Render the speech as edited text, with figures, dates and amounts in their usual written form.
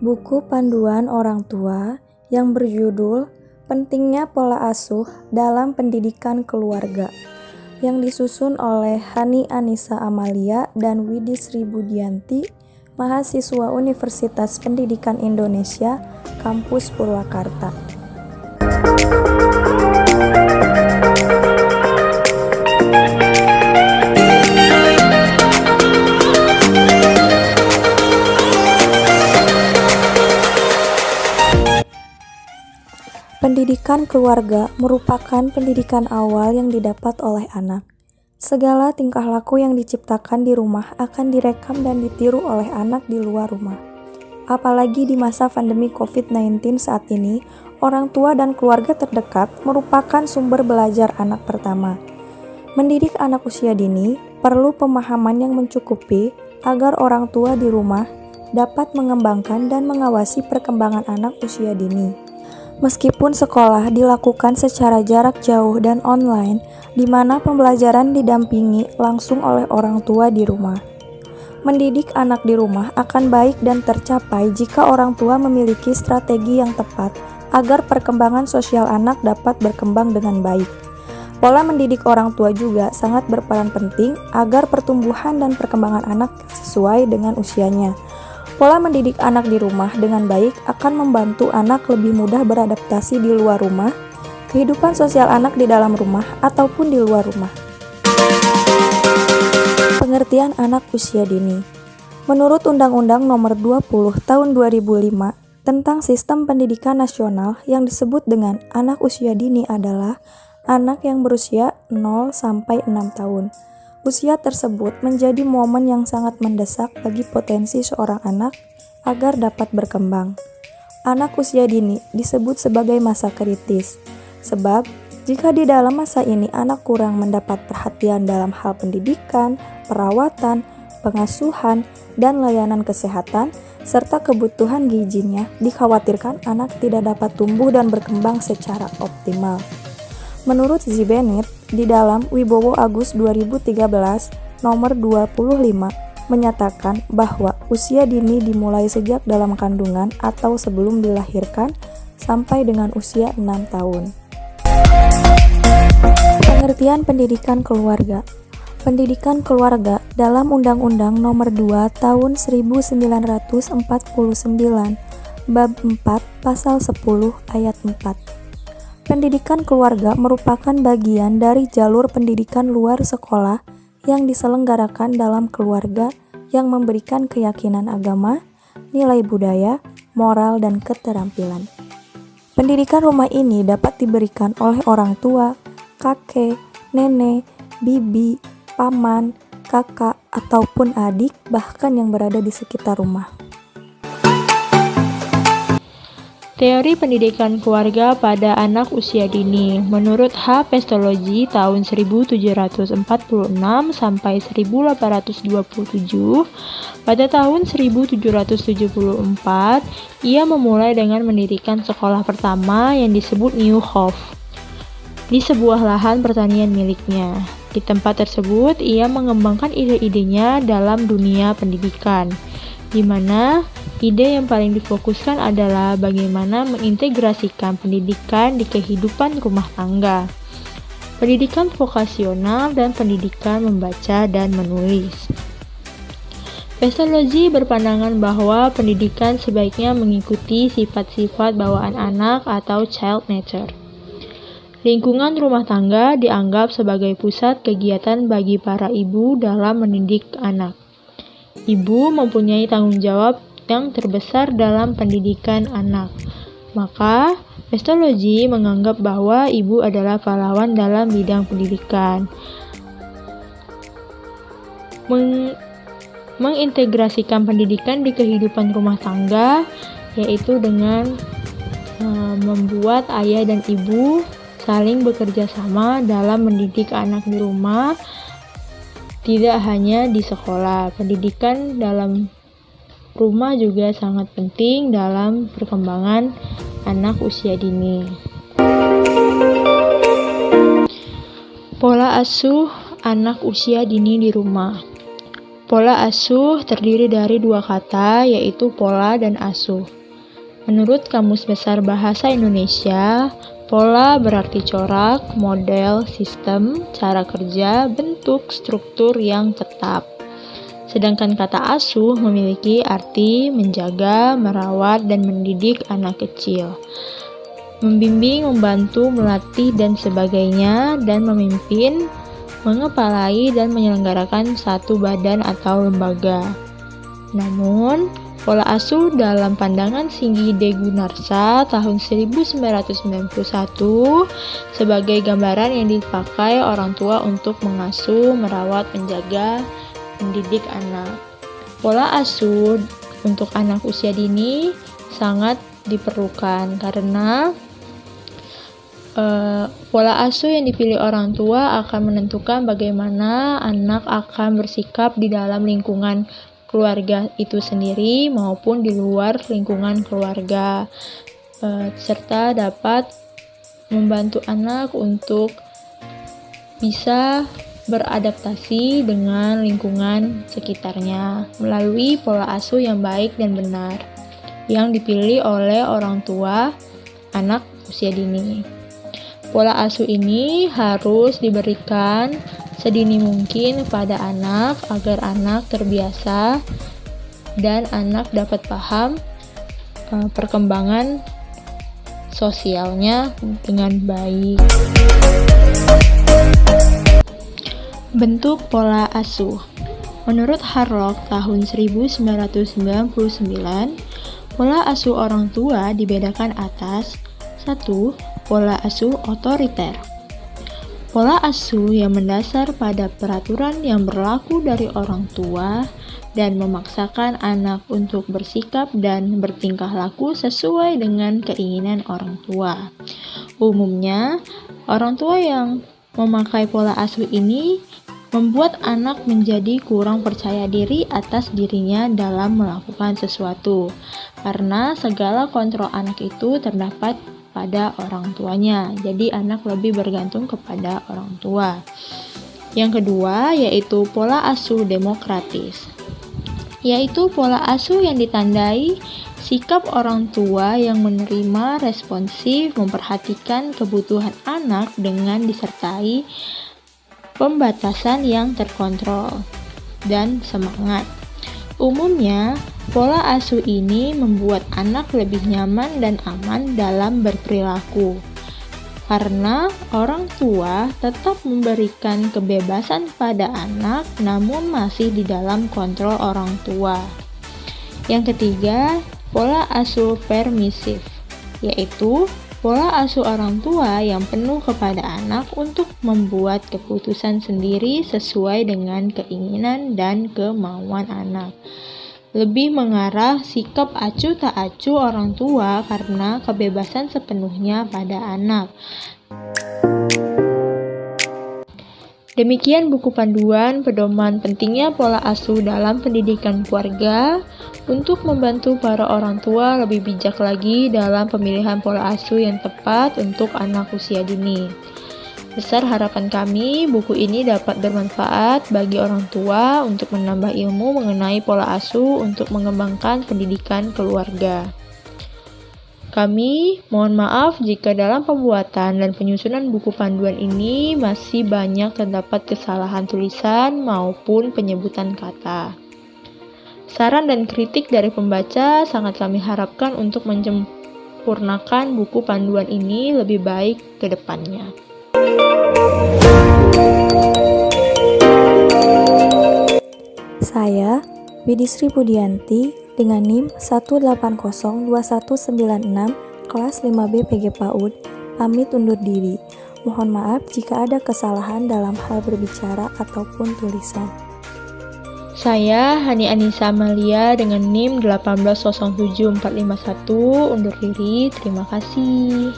buku panduan orang tua yang berjudul Pentingnya Pola Asuh dalam Pendidikan Keluarga yang disusun oleh Hani Anissa Amalia dan Widi Sri Budianti, mahasiswa Universitas Pendidikan Indonesia, Kampus Purwakarta. Pendidikan keluarga merupakan pendidikan awal yang didapat oleh anak. Segala tingkah laku yang diciptakan di rumah akan direkam dan ditiru oleh anak di luar rumah. Apalagi di masa pandemi COVID-19 saat ini, orang tua dan keluarga terdekat merupakan sumber belajar anak pertama. Mendidik anak usia dini perlu pemahaman yang mencukupi agar orang tua di rumah dapat mengembangkan dan mengawasi perkembangan anak usia dini. Meskipun sekolah dilakukan secara jarak jauh dan online, di mana pembelajaran didampingi langsung oleh orang tua di rumah. Mendidik anak di rumah akan baik dan tercapai jika orang tua memiliki strategi yang tepat agar perkembangan sosial anak dapat berkembang dengan baik. Pola mendidik orang tua juga sangat berperan penting agar pertumbuhan dan perkembangan anak sesuai dengan usianya. Pola mendidik anak di rumah dengan baik akan membantu anak lebih mudah beradaptasi di luar rumah, kehidupan sosial anak di dalam rumah, ataupun di luar rumah. Pengertian anak usia dini. Menurut Undang-Undang Nomor 20 Tahun 2005 tentang Sistem Pendidikan Nasional, yang disebut dengan anak usia dini adalah anak yang berusia 0 sampai 6 tahun. Usia tersebut menjadi momen yang sangat mendesak bagi potensi seorang anak agar dapat berkembang. Anak usia dini disebut sebagai masa kritis, sebab jika di dalam masa ini anak kurang mendapat perhatian dalam hal pendidikan, perawatan, pengasuhan, dan layanan kesehatan, serta kebutuhan gizinya, dikhawatirkan anak tidak dapat tumbuh dan berkembang secara optimal. Menurut Z. Bennett, di dalam Wibowo Agus 2013 nomor 25 menyatakan bahwa usia dini dimulai sejak dalam kandungan atau sebelum dilahirkan sampai dengan usia 6 tahun. Pengertian pendidikan keluarga. Pendidikan keluarga dalam Undang-Undang Nomor 2 Tahun 1949 Bab 4 Pasal 10 Ayat 4. Pendidikan keluarga merupakan bagian dari jalur pendidikan luar sekolah yang diselenggarakan dalam keluarga yang memberikan keyakinan agama, nilai budaya, moral, dan keterampilan. Pendidikan rumah ini dapat diberikan oleh orang tua, kakek, nenek, bibi, paman, kakak, ataupun adik, bahkan yang berada di sekitar rumah. Teori pendidikan keluarga pada anak usia dini. Menurut H. Pestalozzi tahun 1746 sampai 1827, pada tahun 1774, ia memulai dengan mendirikan sekolah pertama yang disebut Nieuwhof di sebuah lahan pertanian miliknya. Di tempat tersebut, ia mengembangkan ide-idenya dalam dunia pendidikan, di mana ide yang paling difokuskan adalah bagaimana mengintegrasikan pendidikan di kehidupan rumah tangga, pendidikan vokasional, dan pendidikan membaca dan menulis. Pestalozzi berpandangan bahwa pendidikan sebaiknya mengikuti sifat-sifat bawaan anak atau child nature. Lingkungan rumah tangga dianggap sebagai pusat kegiatan bagi para ibu dalam mendidik anak. Ibu mempunyai tanggung jawab yang terbesar dalam pendidikan anak. Maka, Pestalozzi menganggap bahwa ibu adalah pahlawan dalam bidang pendidikan. Mengintegrasikan pendidikan di kehidupan rumah tangga, yaitu dengan membuat ayah dan ibu saling bekerja sama dalam mendidik anak di rumah, tidak hanya di sekolah. Pendidikan dalam rumah juga sangat penting dalam perkembangan anak usia dini. Pola asuh anak usia dini di rumah. Pola asuh terdiri dari dua kata, yaitu pola dan asuh. Menurut Kamus Besar Bahasa Indonesia, pola berarti corak, model, sistem, cara kerja, bentuk, struktur yang tetap. Sedangkan kata asuh memiliki arti menjaga, merawat, dan mendidik anak kecil. Membimbing, membantu, melatih, dan sebagainya, dan memimpin, mengepalai, dan menyelenggarakan satu badan atau lembaga. Namun, pola asuh dalam pandangan Singgi D. Gunarsa tahun 1991 sebagai gambaran yang dipakai orang tua untuk mengasuh, merawat, menjaga, mendidik anak. Pola asuh untuk anak usia dini sangat diperlukan karena pola asuh yang dipilih orang tua akan menentukan bagaimana anak akan bersikap di dalam lingkungan keluarga itu sendiri maupun di luar lingkungan keluarga, serta dapat membantu anak untuk bisa beradaptasi dengan lingkungan sekitarnya melalui pola asuh yang baik dan benar yang dipilih oleh orang tua anak usia dini. Pola asuh ini harus diberikan sedini mungkin kepada anak agar anak terbiasa dan anak dapat paham perkembangan sosialnya dengan baik. Bentuk pola asuh. Menurut Harlock tahun 1999, pola asuh orang tua dibedakan atas 1. Pola asuh otoriter. Pola asuh yang mendasar pada peraturan yang berlaku dari orang tua dan memaksakan anak untuk bersikap dan bertingkah laku sesuai dengan keinginan orang tua. Umumnya, orang tua yang memakai pola asuh ini membuat anak menjadi kurang percaya diri atas dirinya dalam melakukan sesuatu, karena segala kontrol anak itu terdapat pada orang tuanya. Jadi anak lebih bergantung kepada orang tua. Yang kedua yaitu pola asuh demokratis. Yaitu pola asuh yang ditandai sikap orang tua yang menerima, responsif, memperhatikan kebutuhan anak dengan disertai pembatasan yang terkontrol dan semangat. Umumnya, pola asuh ini membuat anak lebih nyaman dan aman dalam berperilaku, karena orang tua tetap memberikan kebebasan pada anak namun masih di dalam kontrol orang tua. Yang ketiga, pola asuh permisif, yaitu pola asuh orang tua yang penuh kepada anak untuk membuat keputusan sendiri sesuai dengan keinginan dan kemauan anak. Lebih mengarah sikap acuh tak acuh orang tua karena kebebasan sepenuhnya pada anak. Demikian buku panduan pedoman pentingnya pola asuh dalam pendidikan keluarga untuk membantu para orang tua lebih bijak lagi dalam pemilihan pola asuh yang tepat untuk anak usia dini. Besar harapan kami, buku ini dapat bermanfaat bagi orang tua untuk menambah ilmu mengenai pola asuh untuk mengembangkan pendidikan keluarga. Kami mohon maaf jika dalam pembuatan dan penyusunan buku panduan ini masih banyak terdapat kesalahan tulisan maupun penyebutan kata. Saran dan kritik dari pembaca sangat kami harapkan untuk menyempurnakan buku panduan ini lebih baik ke depannya. Saya, Widisri Budianti, dengan NIM 1802196, kelas 5B PG PAUD, pamit undur diri. Mohon maaf jika ada kesalahan dalam hal berbicara ataupun tulisan. Saya, Hani Anissa Amalia, dengan NIM 1807451, undur diri. Terima kasih.